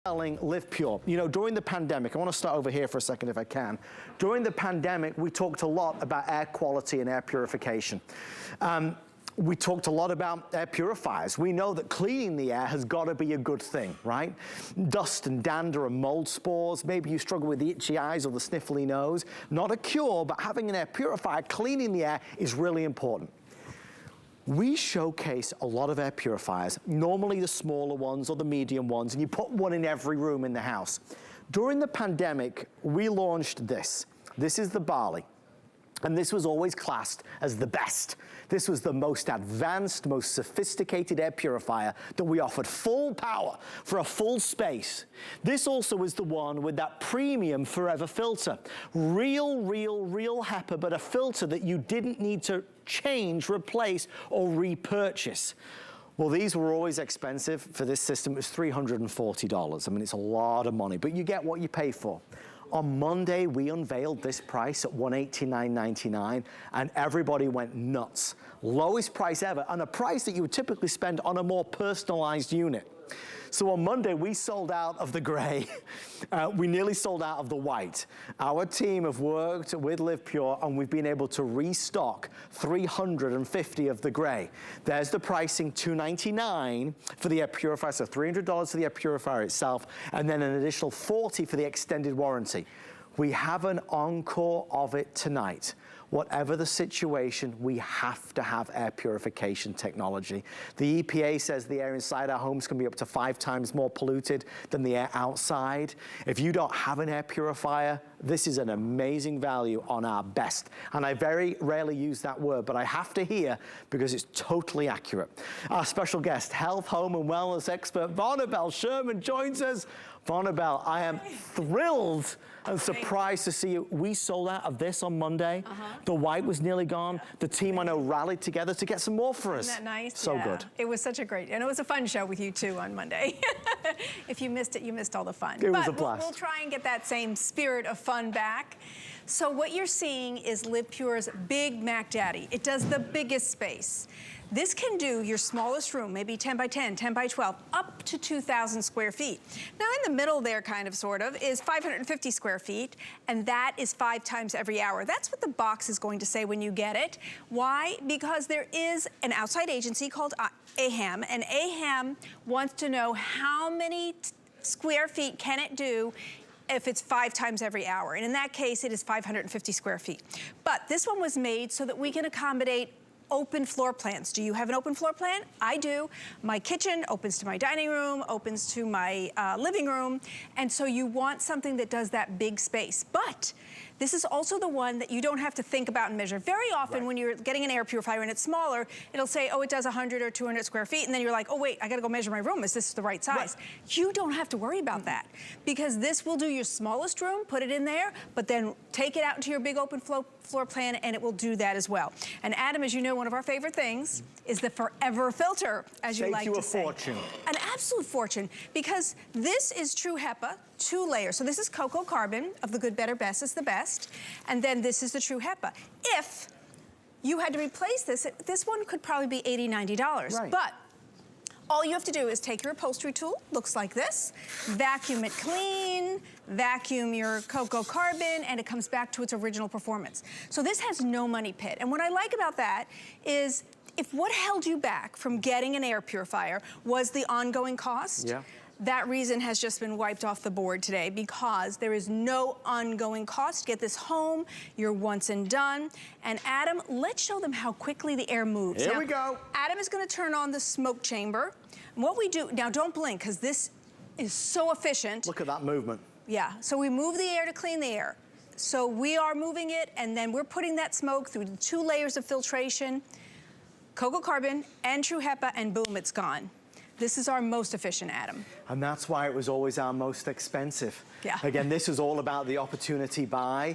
Selling LivePure. You know, during the pandemic, I want to start over here for a second if I can. During the pandemic, we talked a lot about air quality and air purification. We talked a lot about air purifiers. We know that cleaning the air has got to be a good thing, right? Dust and dander and mold spores. Maybe you struggle with the itchy eyes or the sniffly nose. Not a cure, but having an air purifier cleaning the air is really important. We showcase a lot of air purifiers, normally the smaller ones or the medium ones, and you put one in every room in the house. During the pandemic, we launched this. This is the Bali. And this was always classed as the best. This was the most advanced, most sophisticated air purifier that we offered full power for a full space. This also was the one with that premium forever filter. Real HEPA, but a filter that you didn't need to change, replace, or repurchase. Well, these were always expensive. For this system, it was $340. I mean, it's a lot of money, but you get what you pay for. On Monday, we unveiled this price at $189.99, and everybody went nuts. Lowest price ever, and a price that you would typically spend on a more personalized unit. So on Monday, we sold out of the gray. We nearly sold out of the white. Our team have worked with LivePure, and we've been able to restock 350 of the gray. There's the pricing, $299 for the air purifier, so $300 for the air purifier itself, and then an additional $40 for the extended warranty. We have an encore of it tonight. Whatever the situation, we have to have air purification technology. The EPA says the air inside our homes can be up to 5 times more polluted than the air outside. If you don't have an air purifier, this is an amazing value on our best. And I very rarely use that word, but I have to here because it's totally accurate. Our special guest, health, home, and wellness expert, Vonabelle Sherman, joins us. Vonabelle, I am thrilled and surprised to see you. We sold out of this on Monday. The white was nearly gone. The team I know rallied together to get some more for us. Isn't that nice? So good. It was such a great, and it was a fun show with you too on Monday. If you missed it, you missed all the fun. It was a blast. We'll try and get that same spirit of fun back. So what you're seeing is LivePure's Big Mac Daddy. It does the biggest space. This can do your smallest room, maybe 10 by 10, 10 by 12, up to 2,000 square feet. Now in the middle there, kind of, sort of, is 550 square feet, and that is 5 times every hour. That's what the box is going to say when you get it. Why? Because there is an outside agency called AHAM, and AHAM wants to know how many square feet can it do if it's 5 times every hour. And in that case, it is 550 square feet. But this one was made so that we can accommodate open floor plans. Do you have an open floor plan? I do. My kitchen opens to my dining room, opens to my living room, and so you want something that does that big space. But this is also the one that you don't have to think about and measure. Very often when you're getting an air purifier and it's smaller, it'll say, oh, it does 100 or 200 square feet, and then you're like, oh wait, I gotta go measure my room. Is this the right size? You don't have to worry about that, because this will do your smallest room, put it in there, but then take it out into your big open floor plan, and it will do that as well. And Adam, as you know, one of our favorite things is the forever filter, as you like to say. Saves you a fortune. An absolute fortune, because this is True HEPA, 2 layers. So this is cocoa carbon of the good, better, best is the best, and then this is the True HEPA. If you had to replace this, this one could probably be $80, $90. Right. But all you have to do is take your upholstery tool, looks like this, vacuum it clean, vacuum your cocoa carbon, and it comes back to its original performance. So this has no money pit. And what I like about that is, if what held you back from getting an air purifier was the ongoing cost, that reason has just been wiped off the board today, because there is no ongoing cost. Get this home, you're once and done. And Adam, let's show them how quickly the air moves. Here we go. Adam is gonna turn on the smoke chamber. And what we do, now don't blink, because this is so efficient. Look at that movement. Yeah, so we move the air to clean the air. So we are moving it, and then we're putting that smoke through the 2 layers of filtration, cocoa carbon and True HEPA, and boom, it's gone. This is our most efficient, Adam. And that's why it was always our most expensive. Yeah. Again, this is all about the opportunity buy.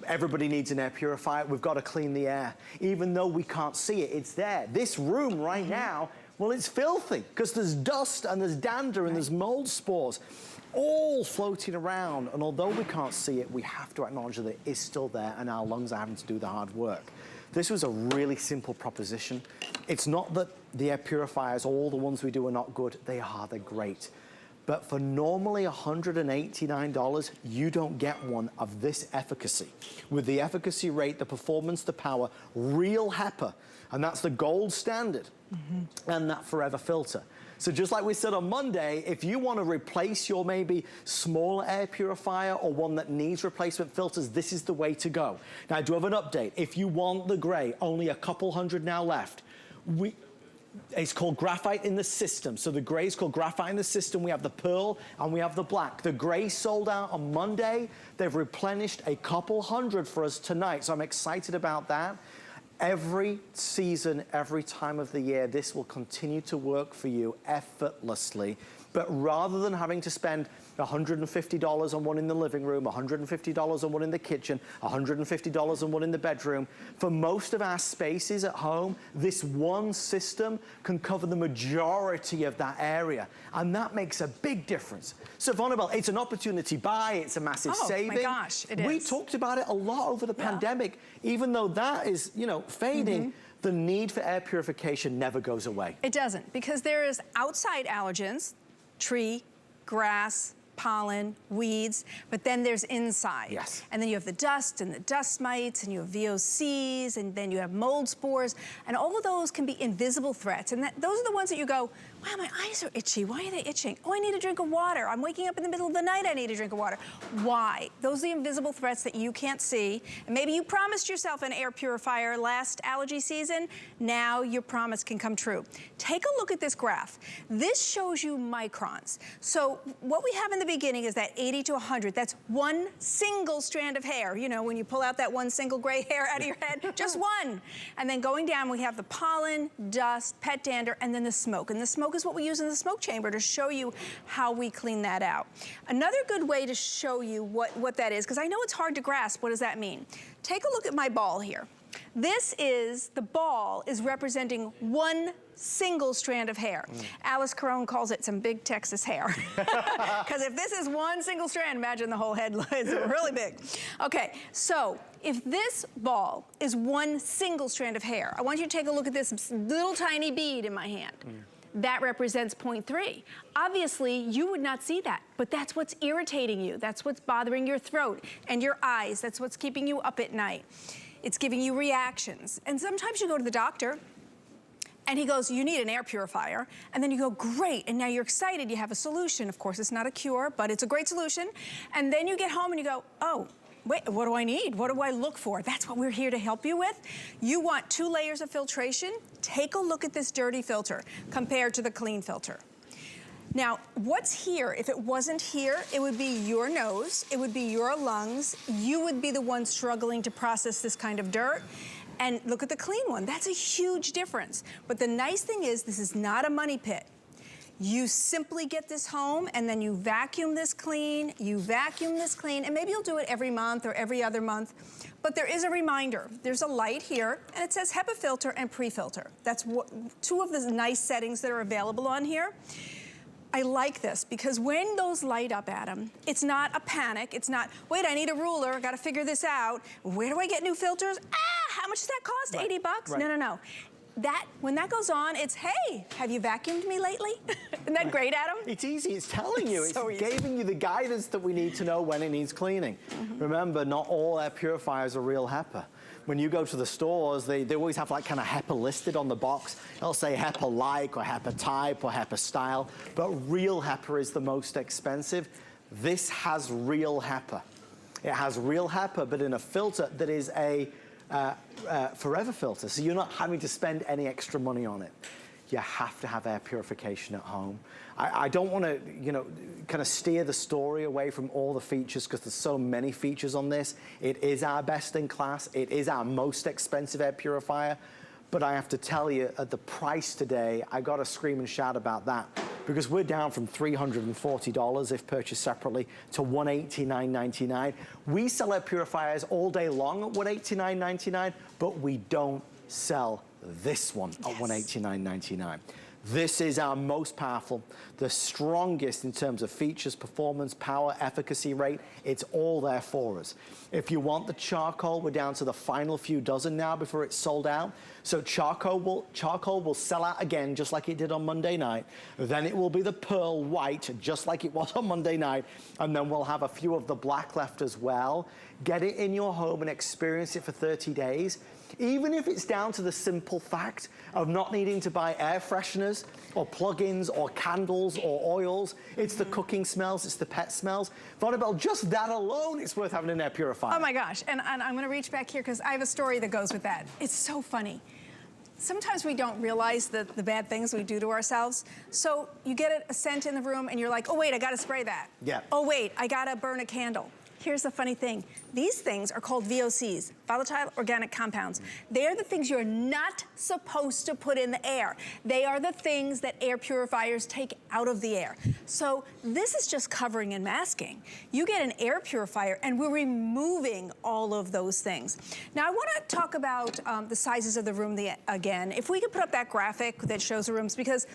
Everybody needs an air purifier. We've got to clean the air. Even though we can't see it, it's there. This room right now, well, it's filthy, because there's dust and there's dander and there's mold spores all floating around. And although we can't see it, we have to acknowledge that it is still there, and our lungs are having to do the hard work. This was a really simple proposition. It's not that the air purifiers, all the ones we do, are not good. They are, they're great. But for normally $189, you don't get one of this efficacy. With the efficacy rate, the performance, the power, real HEPA, and that's the gold standard, and that forever filter. So just like we said on Monday, if you want to replace your maybe smaller air purifier or one that needs replacement filters, this is the way to go. Now, I do have an update. If you want the gray, only a couple hundred now left. It's called graphite in the system. So the gray is called graphite in the system. We have the pearl and we have the black. The gray sold out on Monday. They've replenished a couple hundred for us tonight. So I'm excited about that. Every season, every time of the year, this will continue to work for you effortlessly. But rather than having to spend $150 on one in the living room, $150 on one in the kitchen, $150 on one in the bedroom, for most of our spaces at home, this one system can cover the majority of that area. And that makes a big difference. So Vonabelle, it's an opportunity buy, it's a massive saving. Oh my gosh, it is. We talked about it a lot over the pandemic. Even though that is, you know, fading, the need for air purification never goes away. It doesn't, because there is outside allergens, tree, grass, pollen, weeds, but then there's inside. Yes. And then you have the dust and the dust mites, and you have VOCs, and then you have mold spores, and all of those can be invisible threats. And those are the ones that you go, wow, my eyes are itchy. Why are they itching? Oh, I need a drink of water. I'm waking up in the middle of the night, I need a drink of water. Why? Those are the invisible threats that you can't see. And maybe you promised yourself an air purifier last allergy season. Now your promise can come true. Take a look at this graph. This shows you microns. So what we have in the beginning is that 80 to 100. That's one single strand of hair. You know, when you pull out that one single gray hair out of your head, just one. And then going down, we have the pollen, dust, pet dander, and then the smoke. And the smoke is what we use in the smoke chamber to show you how we clean that out. Another good way to show you what that is, because I know it's hard to grasp, what does that mean? Take a look at my ball here. This is, the ball is representing one single strand of hair. Alice Carone calls it some big Texas hair. Because if this is one single strand, imagine the whole head is really big. Okay, so if this ball is one single strand of hair, I want you to take a look at this little tiny bead in my hand. That represents 0.3. Obviously, you would not see that, but that's what's irritating you. That's what's bothering your throat and your eyes. That's what's keeping you up at night. It's giving you reactions. And sometimes you go to the doctor and he goes, you need an air purifier. And then you go, great, and now you're excited, you have a solution. Of course, it's not a cure, but it's a great solution. And then you get home and you go, oh, wait, what do I need? What do I look for? That's what we're here to help you with. You want 2 layers of filtration? Take a look at this dirty filter compared to the clean filter. Now, what's here? If it wasn't here, it would be your nose, it would be your lungs. You would be the one struggling to process this kind of dirt. And look at the clean one. That's a huge difference. But the nice thing is, this is not a money pit. You simply get this home and then you vacuum this clean, and maybe you'll do it every month or every other month. But there is a reminder. There's a light here, and it says HEPA filter and pre-filter. That's 2 of the nice settings that are available on here. I like this because when those light up, Adam, it's not a panic. It's not, wait, I need a ruler, I gotta figure this out. Where do I get new filters? How much does that cost? Right. 80 bucks? Right. No. When that goes on, it's, hey, have you vacuumed me lately? Isn't that great, Adam? It's easy, it's telling you, it's so giving you the guidance that we need to know when it needs cleaning. Remember, not all air purifiers are real HEPA. When you go to the stores, they always have like kind of HEPA listed on the box. They'll say HEPA like or HEPA type or HEPA style, but real HEPA is the most expensive. This has real HEPA. It has real HEPA, but in a filter that is a forever filter, so you're not having to spend any extra money on it. You have to have air purification at home. I don't want to, you know, kind of steer the story away from all the features because there's so many features on this. It is our best in class. It is our most expensive air purifier. But I have to tell you, at the price today, I got to scream and shout about that because we're down from $340 if purchased separately to $189.99. We sell air purifiers all day long at $189.99, but we don't sell this one at $189.99. This is our most powerful, the strongest in terms of features, performance, power, efficacy rate. It's all there for us. If you want the charcoal, we're down to the final few dozen now before it's sold out. So charcoal will sell out again, just like it did on Monday night. Then it will be the pearl white, just like it was on Monday night. And then we'll have a few of the black left as well. Get it in your home and experience it for 30 days. Even if it's down to the simple fact of not needing to buy air fresheners or plugins or candles or oils, it's the cooking smells, it's the pet smells. Vonabelle, just that alone, it's worth having an air purifier. Oh my gosh, and I'm gonna reach back here because I have a story that goes with that. It's so funny. Sometimes we don't realize the bad things we do to ourselves. So you get a scent in the room and you're like, oh wait, I gotta spray that. Yeah. Oh wait, I gotta burn a candle. Here's the funny thing. These things are called VOCs, volatile organic compounds. They are the things you're not supposed to put in the air. They are the things that air purifiers take out of the air. So this is just covering and masking. You get an air purifier and we're removing all of those things. Now I wanna talk about the sizes of the room again. If we could put up that graphic that shows the rooms, because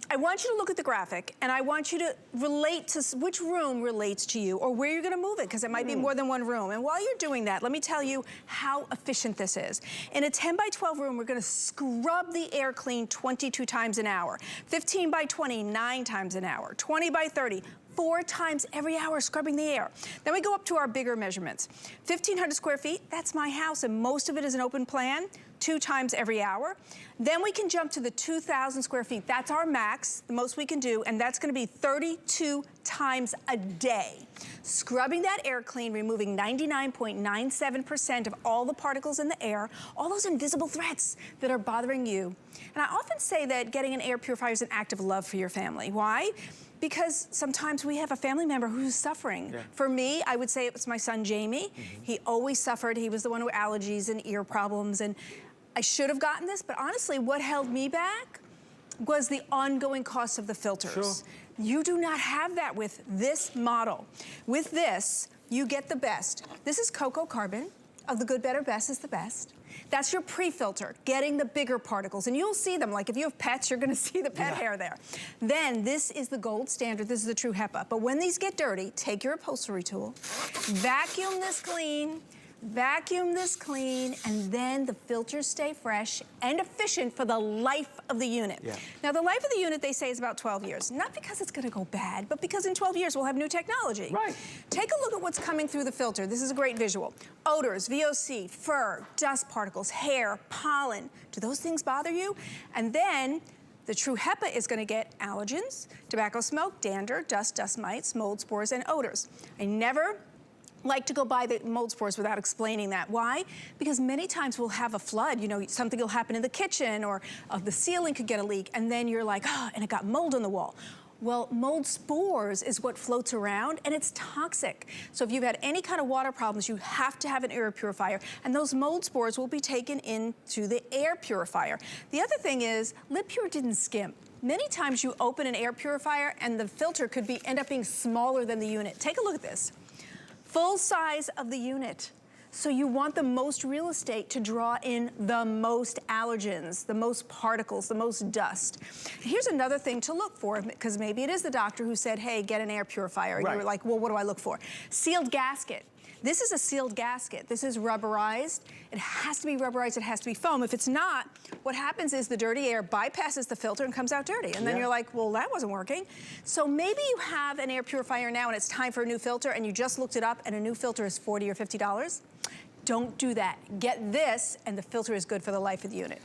I want you to look at the graphic and I want you to relate to which room relates to you or where you're gonna move it, because it might be more than one room. And while you're doing that, let me tell you how efficient this is. In a 10 by 12 room, we're gonna scrub the air clean 22 times an hour. 15 by 20, 9 times an hour. 20 by 30, 4 times every hour scrubbing the air. Then we go up to our bigger measurements. 1,500 square feet, that's my house, and most of it is an open plan, 2 times every hour. Then we can jump to the 2,000 square feet. That's our max, the most we can do, and that's gonna be 32 times a day. Scrubbing that air clean, removing 99.97% of all the particles in the air, all those invisible threats that are bothering you. And I often say that getting an air purifier is an act of love for your family. Why? Because sometimes we have a family member who's suffering. Yeah. For me, I would say it was my son, Jamie. He always suffered. He was the one with allergies and ear problems, and I should have gotten this, but honestly, what held me back was the ongoing cost of the filters. Sure. You do not have that with this model. With this, you get the best. This is cocoa carbon. Of the good, better, best is the best. That's your pre-filter, getting the bigger particles. And you'll see them, like if you have pets, you're gonna see the pet hair there. Then this is the gold standard, this is the True HEPA. But when these get dirty, take your upholstery tool, vacuum this clean, and then the filters stay fresh and efficient for the life of the unit. Yeah. Now the life of the unit, they say, is about 12 years. Not because it's gonna go bad, but because in 12 years we'll have new technology. Right. Take a look at what's coming through the filter. This is a great visual. Odors, VOC, fur, dust particles, hair, pollen. Do those things bother you? And then the True HEPA is gonna get allergens, tobacco smoke, dander, dust mites, mold spores, and odors. I never like to go by the mold spores without explaining that. Why? Because many times we'll have a flood, you know, something will happen in the kitchen or the ceiling could get a leak, and then you're like, oh, and it got mold on the wall. Well, mold spores is what floats around and it's toxic. So if you've had any kind of water problems, you have to have an air purifier, and those mold spores will be taken into the air purifier. The other thing is, LivePure didn't skimp. Many times you open an air purifier and the filter could end up being smaller than the unit. Take a look at this. Full size of the unit. So you want the most real estate to draw in the most allergens, the most particles, the most dust. Here's another thing to look for, because maybe it is the doctor who said, hey, get an air purifier. And you were like, well, what do I look for? Sealed gasket. This is a sealed gasket. This is rubberized. It has to be rubberized, it has to be foam. If it's not, what happens is the dirty air bypasses the filter and comes out dirty. And then you're like, well, that wasn't working. So maybe you have an air purifier now and it's time for a new filter and you just looked it up and a new filter is $40 or $50. Don't do that. Get this and the filter is good for the life of the unit.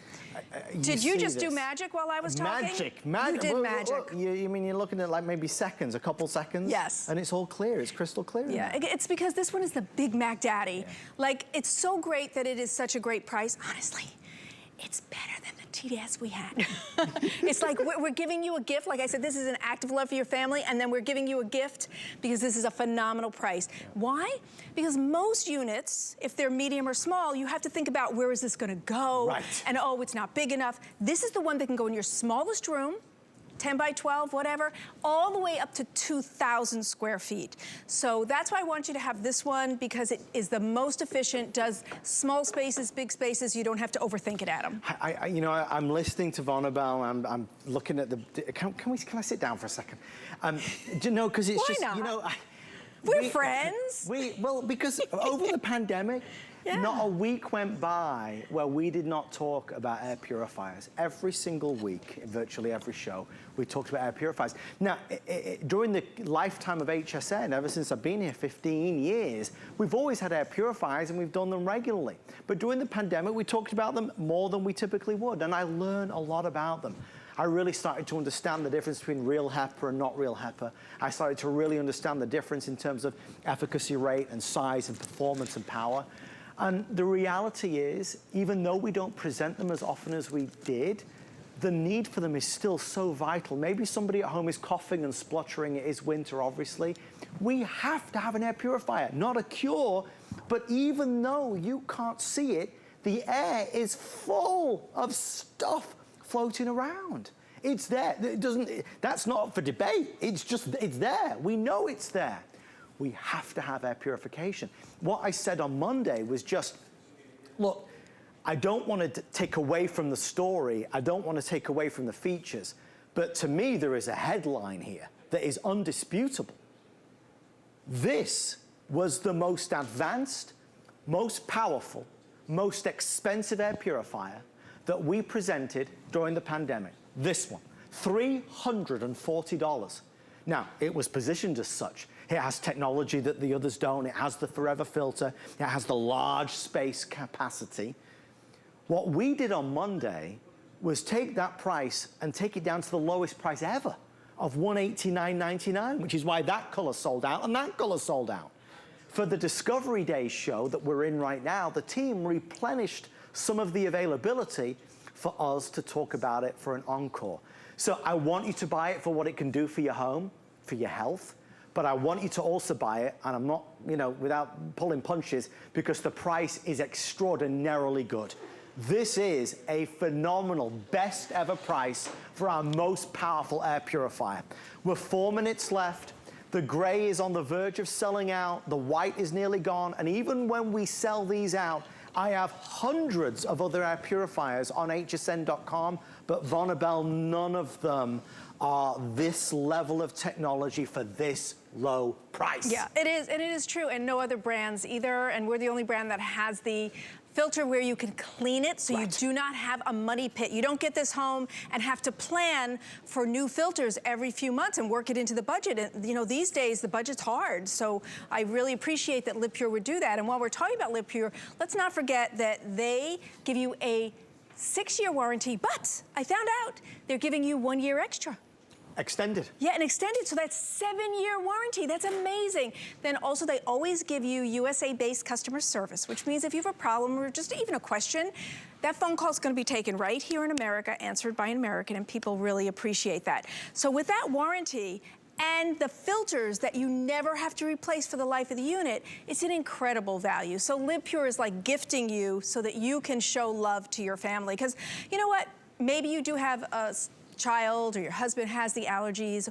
Did you just do magic while I was talking? Magic. You did magic. You mean you're looking at like maybe seconds, a couple seconds? Yes. And it's all clear, it's crystal clear. Yeah, it's because this one is the Big Mac Daddy. Yeah. Like, it's so great that it is such a great price. Honestly, it's better than the TDS we had. It's like we're giving you a gift. Like I said, this is an act of love for your family, and then we're giving you a gift because this is a phenomenal price. Yeah. Why? Because most units, if they're medium or small, you have to think about where is this gonna go? Right. And oh, it's not big enough. This is the one that can go in your smallest room, 10 by 12, whatever, all the way up to 2,000 square feet. So that's why I want you to have this one, because it is the most efficient, does small spaces, big spaces. You don't have to overthink it, Adam. You know, I'm listening to Vonabelle. I'm looking at the. Can I sit down for a second? Do you know, because it's Why just not? you know. We're friends. Well, because over the pandemic, Yeah. not a week went by where we did not talk about air purifiers. Every single week, in virtually every show, we talked about air purifiers. Now, during the lifetime of HSN, ever since I've been here 15 years, we've always had air purifiers and we've done them regularly. But during the pandemic, we talked about them more than we typically would, and I learned a lot about them. I really started to understand the difference between real HEPA and not real HEPA. I started to really understand the difference in terms of efficacy rate and size and performance and power. And the reality is, even though we don't present them as often as we did, the need for them is still so vital. Maybe somebody at home is coughing and spluttering. It is winter, obviously. We have to have an air purifier, not a cure, but even though you can't see it, the air is full of stuff floating around. It's there. That's not up for debate. It's there. We know it's there. We have to have air purification. What I said on Monday was just, look, I don't want to take away from the story. I don't want to take away from the features. But to me, there is a headline here that is undisputable. This was the most advanced, most powerful, most expensive air purifier that we presented during the pandemic. This one, $340. Now, it was positioned as such. It has technology that the others don't. It has the forever filter. It has the large space capacity. What we did on Monday was take that price and take it down to the lowest price ever of $189.99, which is why that color sold out and that color sold out. For the Discovery Day show that we're in right now, the team replenished some of the availability for us to talk about it for an encore. So I want you to buy it for what it can do for your home, for your health, but I want you to also buy it, and I'm not, you know, without pulling punches, because the price is extraordinarily good. This is a phenomenal, best ever price for our most powerful air purifier. We're 4 minutes left. The gray is on the verge of selling out. The white is nearly gone. And even when we sell these out, I have hundreds of other air purifiers on hsn.com, but Vonabelle, none of them are this level of technology for this low price. Yeah, it is, and it is true, and no other brands either, and we're the only brand that has the filter where you can clean it, so you do not have a money pit. You don't get this home and have to plan for new filters every few months and work it into the budget. And you know, these days the budget's hard, so I really appreciate that LivePure would do that. And while we're talking about LivePure, let's not forget that they give you a 6-year warranty, but I found out they're giving you 1 year extra. Extended. Yeah, and extended, so that's 7-year warranty. That's amazing. Then also they always give you USA-based customer service, which means if you have a problem or just even a question, that phone call is going to be taken right here in America, answered by an American, and people really appreciate that. So with that warranty and the filters that you never have to replace for the life of the unit, it's an incredible value. So LivePure is like gifting you so that you can show love to your family. Because you know what? Maybe you do have a child, or your husband has the allergies,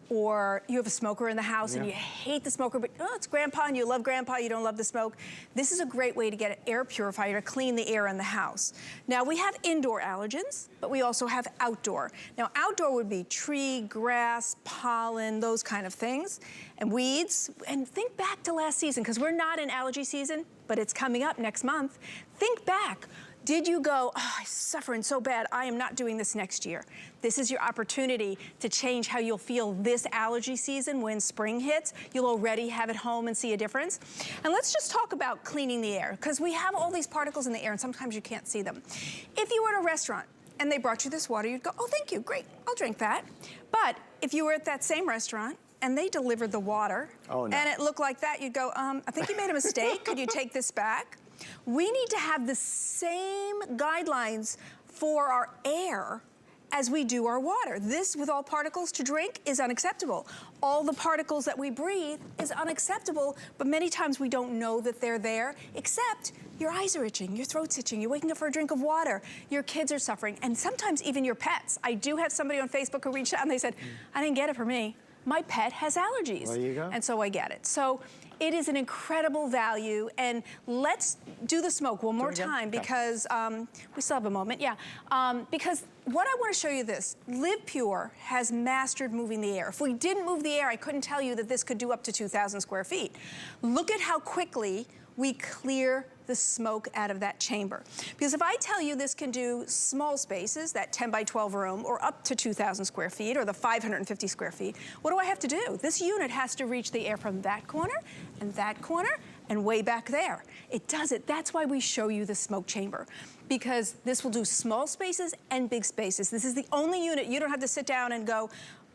or you have a smoker in the house and you hate the smoker, but oh, it's grandpa and you love grandpa, you don't love the smoke. This is a great way to get an air purifier to clean the air in the house. Now we have indoor allergens, but we also have outdoor. Now outdoor would be tree, grass, pollen, those kind of things, and weeds. And think back to last season, because we're not in allergy season, but it's coming up next month. Think back. Did you go, oh, I'm suffering so bad, I am not doing this next year? This is your opportunity to change how you'll feel this allergy season when spring hits. You'll already have it home and see a difference. And let's just talk about cleaning the air, because we have all these particles in the air and sometimes you can't see them. If you were at a restaurant and they brought you this water, you'd go, oh, thank you, great, I'll drink that. But if you were at that same restaurant and they delivered the water, and it looked like that, you'd go, I think you made a mistake, could you take this back? We need to have the same guidelines for our air as we do our water. This, with all particles to drink, is unacceptable. All the particles that we breathe is unacceptable, but many times we don't know that they're there, except your eyes are itching, your throat's itching, you're waking up for a drink of water, your kids are suffering, and sometimes even your pets. I do have somebody on Facebook who reached out and they said, I didn't get it for me. My pet has allergies. There you go. And so I get it. So it is an incredible value, and let's do the smoke one more time because we still have a moment, because what I want to show you this, LivePure has mastered moving the air. If we didn't move the air, I couldn't tell you that this could do up to 2,000 square feet. Look at how quickly we clear the smoke out of that chamber. Because if I tell you this can do small spaces, that 10 by 12 room, or up to 2,000 square feet, or the 550 square feet, what do I have to do? This unit has to reach the air from that corner, and way back there. It does it. That's why we show you the smoke chamber, because this will do small spaces and big spaces. This is the only unit you don't have to sit down and go,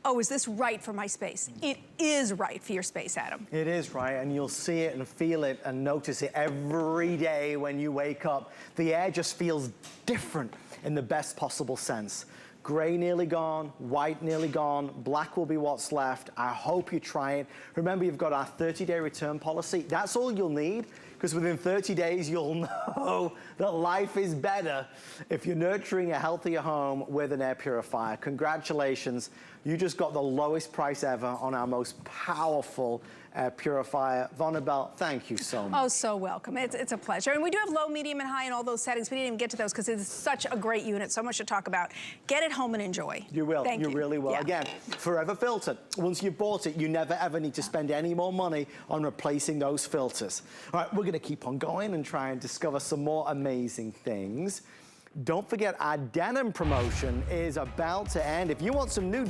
oh, is this right for my space? It is right for your space, Adam. It is right, and you'll see it and feel it and notice it every day when you wake up. The air just feels different in the best possible sense. Gray nearly gone, white nearly gone, black will be what's left. I hope you try it. Remember, you've got our 30-day return policy. That's all you'll need, because within 30 days, you'll know that life is better if you're nurturing a healthier home with an air purifier. Congratulations. You just got the lowest price ever on our most powerful air purifier. Vonabelle, thank you so much. Oh, so welcome. It's a pleasure. And we do have low, medium, and high in all those settings. We didn't even get to those because it's such a great unit, so much to talk about. Get it home and enjoy. You will. Thank you. You really will. Yeah. Again, forever filter. Once you've bought it, you never ever need to spend any more money on replacing those filters. All right, we're going to keep on going and try and discover some more amazing things. Don't forget, our denim promotion is about to end. If you want some new